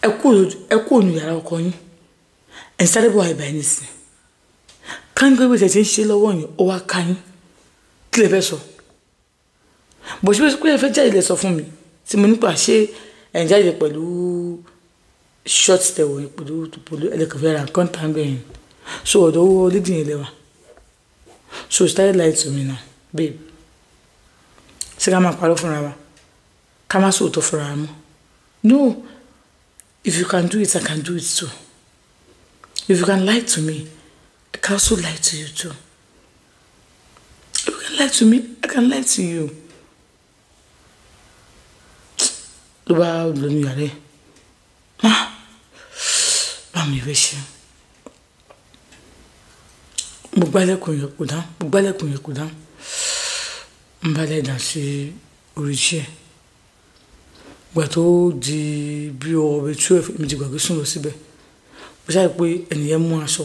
ẹ kú ònú yàrá ọkọ yín ẹ̀ ń sáré bọ̀ àìbá ẹni sí káńgbé wíṣẹ̀ tí ń ṣe lọ́wọ́ yín ó wá ká yín kí lè fẹ́ sọ bó ṣe pé ẹ fẹ́ jáde lè sọ fún mi tí mo nípa ṣé ẹ̀ ń jáde pẹ̀lú short tẹ̀wọ̀ yẹn pẹ̀lú ẹlẹ́kọ̀ọ́fẹ́ ra nǹkan tàn bẹ́ẹ̀ yẹn so ọ̀dọ̀ owó lédìí yẹn lẹ́wà so started lying to me now babe ṣé ká máa parọ́ fúnra wa ká má sòótọ́ fúnra wa mọ́ no if you can do it I can do it too if you can lie to me I can also lie to you too if you can lie to me I can lie to you ló bá lónú yàrá ẹ̀ bá mi fẹ́ ṣe mo gbálẹ̀kùn yẹn kò dáhùn n bá lẹ́dà sí orí iṣẹ́ gbà tó di bí ọ̀rẹ́ 12 mi ti gbàgbé sùn lọ síbẹ̀ bó ṣáà pé ẹnìyẹn mú aṣọ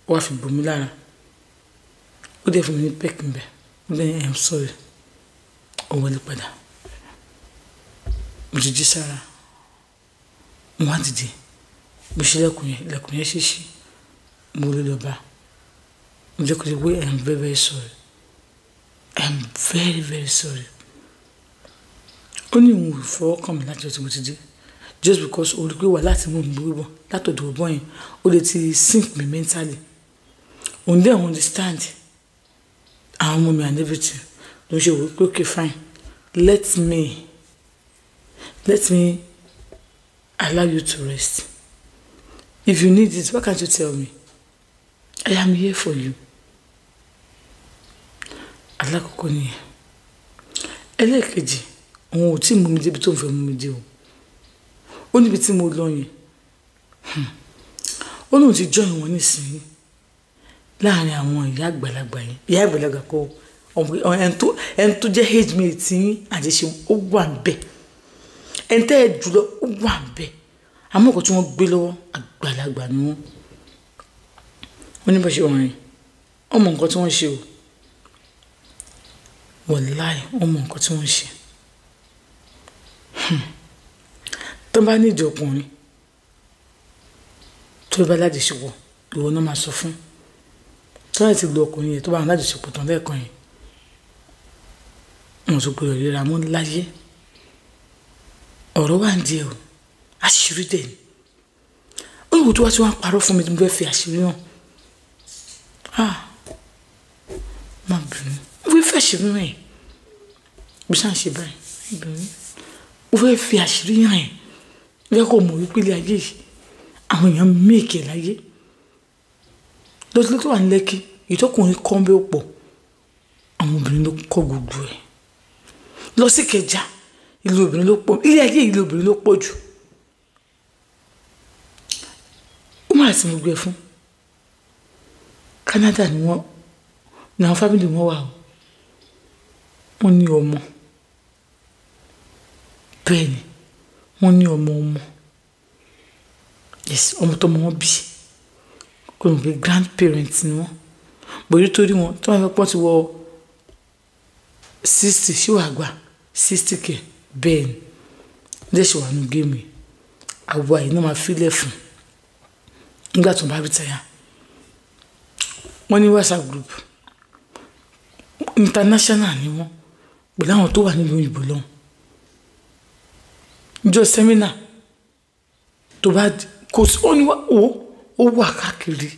ó wá fi bò mí lára ó dẹ̀ fún mi ní pẹ́ẹ̀kì ń bẹ̀ bẹ́ẹ̀ I'm sorry ó wọlé padà mo ti jí sára mo wá dìde mo ṣe ilẹ̀kùn yẹn ṣíṣí mo lè lọ bá mo jẹ́ kó lè wé I'm very very sorry I'm very very sorry ó ní òun ò fọwọ́ kàn mí láti ọtí mo ti dé just because orí pé wà láti mú mi gbogbo látọ̀dọ̀ ọgbọ́n yẹn ó lè ti sink me mentally òun dẹ̀ understand àwọn ọmọ mi and everything ló ń ṣe wò pé okay fine let me allow you to rest if you need it why can't you tell me I am here for you alákọ̀ọ́kọ́ nìyẹn ẹlẹ́ẹ̀kejì òun ò tí mú mi débi tó ń fẹ́ mú mi dé o ó níbi tí mo lọ yẹn ó lóun ti join wọn nísìnyí láàrin àwọn ìyá àgbàlagbà yẹn ìyá àgbàlagbà kọ ẹni tó jẹ́ age mate yín àjẹsẹ ó wà ń bẹ̀ ẹni tẹ́ ẹ jùlọ ó wà ń bẹ̀ àmọ́ ọkọ̀ tí wọ́n gbé lọ́wọ́ àgbàlagbà ni wọ́n ní bó ṣe wọ̀n rìn ọmọ nǹkan tí wọ́n ṣe o wọ̀láì ọmọ nǹkan tí wọ́n ṣe tó bá nídìí ọkùnrin tó bá lájọṣepọ̀ ìwọ náà máa sọ fún tó láti lo ọkùnrin yẹn tó bá lájọṣepọ̀ tán lẹ́ẹ̀kan yẹn wọn tó gbọdọ̀ ríra mọ́ láyé ọ̀rọ̀ wà ń di ẹ̀ o àṣírí dẹ̀ ni ó yìnbó tó wá tí wọ́n á parọ́ fún mi tí mo fẹ́ fi àṣírí hàn má bínú mo fẹ́ fi àṣírí hàn ẹ̀ bí sáà ń ṣe báyìí bínú mo fẹ́ fi àṣírí hàn ẹ̀ fẹ́ kó mọ̀ wípé ilé ayé yìí àwọn èèyàn méèkì láyé lọ́sílẹ̀ tó wà ní Lẹ́kì ìtọ́kùnrin kan bẹ́ẹ̀ pọ̀ àwọn obìnrin ló kọ́ gbogbo ẹ̀ lọ sí Ìkẹjà ilé obìnrin ló pọ̀ ilé ayé ilé obìnrin ló pọ̀ jù ó máa ti mo gbé fún Canada ni wọ́n ní àwọn fámìlì wọn wà o wọ́n ní ọmọ bẹ́ẹ̀ ni wọ́n ní ọmọ yes ọmọ tó mọ wọn bí kò ní pé grandparents ni wọ́n bòrí torí wọn tó máa fẹ́ pọ́n ti wọ 60 ṣíwà gbà 60 kẹ bẹ́ẹ̀ ni lẹ́sẹ̀ wà nù géèmù àwọ̀ àyè náà máa fílẹ̀ fún nígbà tó bá rí tẹ̀yà wọ́n ní WhatsApp group international ni wọ́n pẹ̀lú àwọn tó wà nílùú òyìnbó lọ́hùn jọ sẹ́mínà tó bá kò sí ó ní ó wà káàkiri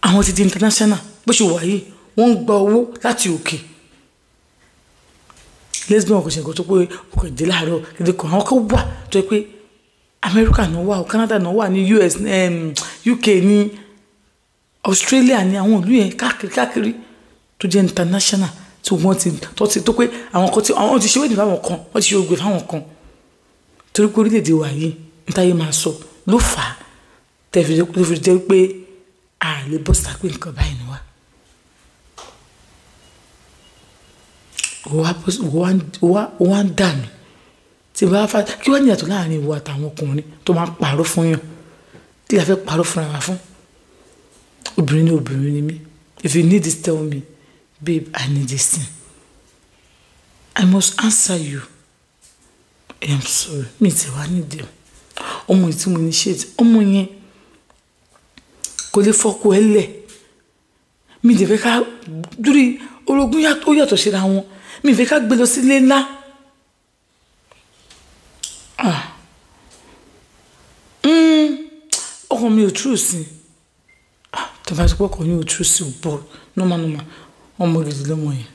àwọn ti di international bó ṣe wà yìí wọ́n ń gba owó láti òkè lesbian kò ṣe nǹkan tó pé ọkọ̀ ìdí láàárọ̀ ìdí kan àwọn kan wà tó yẹ pé Amẹ́ríkà náà wà Canada náà wà ní US UK ní Australia ní àwọn ìlú yẹn káàkiri tó jẹ́ international tí wọ́n ti tó pé àwọn kan tí àwọn ti ṣe wéèdì fáwọn kan wọ́n ti ṣe ògbè fáwọn kan torí pé orílẹ̀-èdè wa yìí nítáyé máa sọ ló fà á tẹ̀fì jẹ́ pé ààrẹ bọ́sítà pé nǹkan báyìí ni wá wọ́n ń dà mí tí bá fà kí wọ́n ní ìyàtọ̀ láàrin ìwọ àtàwọn ọkùnrin tó máa ń parọ́ fún yàn tí a fẹ́ parọ́ fúnra wa fún obìnrin ni mí if you need this tell me babe I need this thing I must answer you I am sorry mi ti wá nídìí ọmọ yìí tí mo initiate ọmọ yẹn kò lè fọ́kọ ẹ lẹ̀ mi dẹ̀ fẹ́ ká dúrí orogún ó yàtọ̀ síra wọn mi fẹ́ ká gbé lọ sílé ńlá ọkọ mi ò true sí tọ́ba tó pọ̀ kọ́ ní ò true sí bọ́ normal ọmọ gidi lọ́mọ yẹn.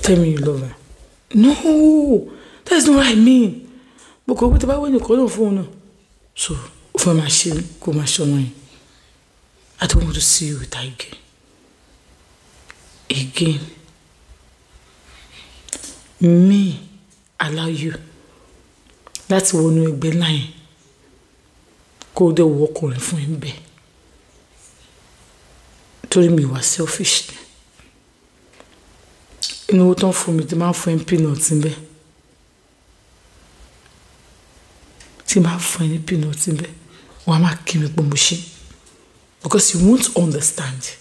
Tell me you love her. No, that's not what I mean. But what about when you call on phone? So, for my shame, go my showing. I don't want to see you with her again. Again. Me, allow you. That's one way be lying. Go there walk on for him be. Told me you were selfish. You know what for me, the man for him peanuts in bed. See my friend peanuts in bed. Why am I killing promotion? Because you won't understand.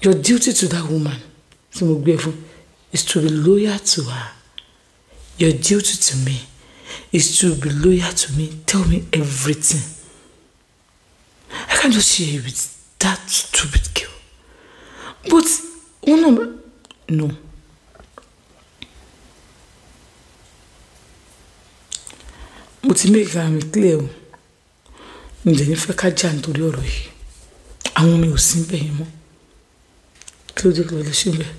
Your duty to that woman, is to be loyal to her. Your duty to me is to be loyal to me. Tell me everything. I can't just share you with that stupid girl. But no. But to make it clear, ǹjẹ́ fẹ́ ká jà nítorí ọ̀rọ̀ yìí. Àwọn mi ò sí bẹ́ẹ̀ yẹn mọ́. Kí ló dé kí ló lè ṣe bẹ́ẹ̀?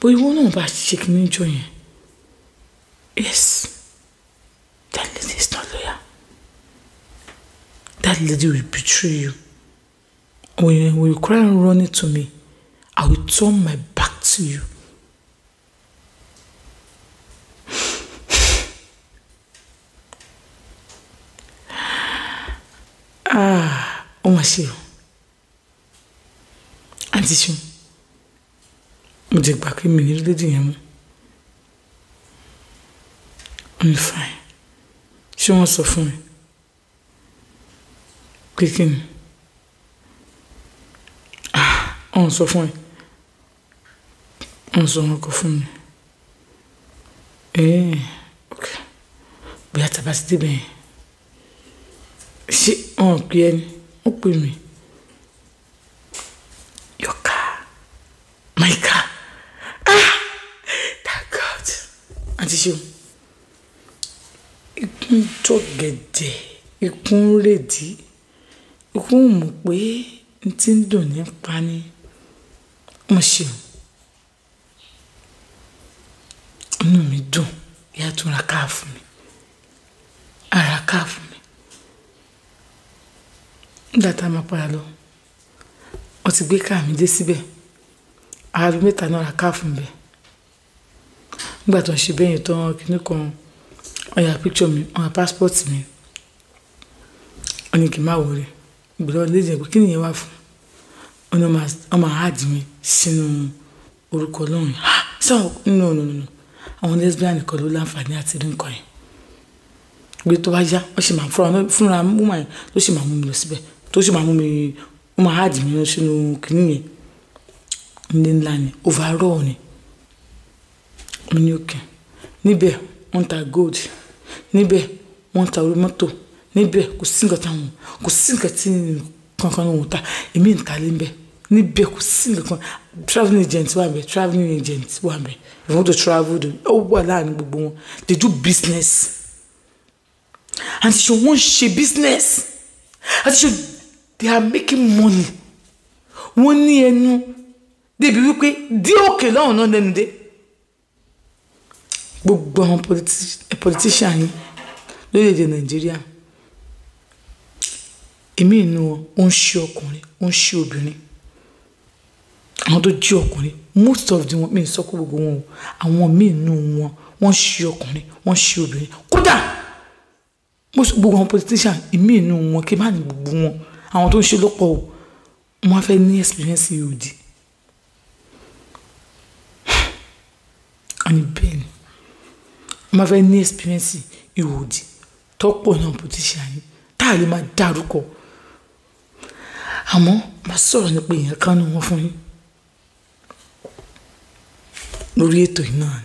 But ìwọ náà bá ṣe kí ní jọ yẹn. Yes, that lady is not loyal. That lady will betray you. When you cry and run it to me, I will turn my back to you. Oh my God. Auntie Shun, mo jẹ gbà pé mi ní lady yẹn mọ́. I'm fine. Ṣé wọ́n sọ fún mi? Pé kí ni? Wọ́n sọ fún ẹ. Wọ́n sọ wọn kọ fún mi. Okay. Bóyá tá bá ti dé bẹ́ẹ̀. Ṣé wọ́n pè ẹ́ ni? Wọ́n pè mí. Your car. My car. Thank God. Auntie Shun. Ikún tó gẹ̀dẹ̀. Ikún rèdí. Ikún mọ̀ pé n ti ń dùn nípa ni. Mo ṣeun. Inú mi dùn. Ìyá tún ra káà fún mi. Ara káà fún mi. Nígbà tá a máa padà lọ, wọ́n ti gbé káà mi dé síbẹ̀. Ààrùn mẹ́ta náà ra káà fún mi. Nígbà tó ń ṣe bẹ́yìn tán kíní kan, wọ́n ya picture mi, wọ́n ya passport mi. Wọ́n ní kí n má wọlé. Ìgbìlọ̀ lédè pé kí nìyẹn wá fún? Wọ́n máa hard mi sínú orúkọ Ọlọ́run. So, no. Àwọn lesbian nìkan ló láǹfààní àti rí nǹkan yẹn. Gbé tó bá yá, wọ́n sì máa fúnra woman yẹn ló sì máa mú mi lọ síbẹ̀. Tó sì máa mú mi, wọ́n máa hard mi sínú kíní yẹn. Ilé ńlá ni, overall ni. Mo ní òkè. Níbẹ̀, wọ́n ta gold. Níbẹ̀, wọ́n ta orí mọ́tò. Níbẹ̀, kò sí nǹkan táwọn, kò sí nǹkan tí kankan wọ́n ta. Èmi ń ta lé níbẹ̀. Níbẹ̀ kò sí nǹkan. Traveling agent wà ńbẹ̀, traveling agent wà ńbẹ̀. If you want to travel, ó wà láàrin gbogbo wọn. They do business. And they should want to business. And they are making money. Wọ́n ní ẹnu. Débi wípé dí òkè lọ́hùn náà lẹ́nu dé. Gbogbo àwọn politician yìí lórílẹ̀-èdè Nàìjíríà. Èmi inú wọn, ó ń ṣe ọkùnrin, ó ń ṣe obìnrin. Àwọn tó jí ọkùnrin, most of them, mi sọ kó gbogbo wọn o. Àwọn míì inú wọn, wọ́n ṣe ọkùnrin, wọ́n ṣe obìnrin. Kódà gbogbo àwọn politician, èmi inú wọn kí má ní gbogbo wọn. Àwọn tó ń ṣe lọ́pọ̀ o, wọ́n fẹ́ ní experience ìhòdì. Àní bẹ́ẹ̀ ni. Wọ́n fẹ́ ní experience ìhòdì. Tọ́pọ̀ náà politician yìí. Táà lè máa dárúkọ. Àmọ́ máa sọ̀rọ̀ nípa èèyàn kan ní wọn fún yín lórí ètò yìí náà.